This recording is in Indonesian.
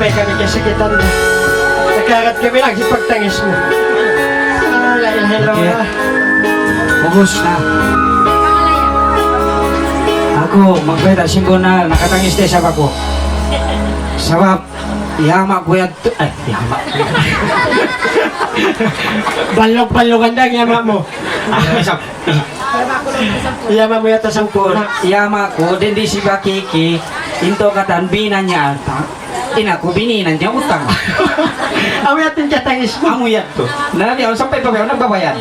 Napay kami kasakitan mo. Nagkagat kami lang si pagtangis mo. Hello. Ubus na. Ako, magbayad simbo na nakatangis tayo sa bako. Sabab, yama ko yan. Ay, yama. Balog-balogan lang yama mo. Yama mo yata sa Ko, pura. yama ko, din di si Bakiki, into katan binan niya alta. Ina ko bininan niya utang. Awi atin katangis mo. Amo yan to. Nalabi ako, sampay pa ba, nagbabayad.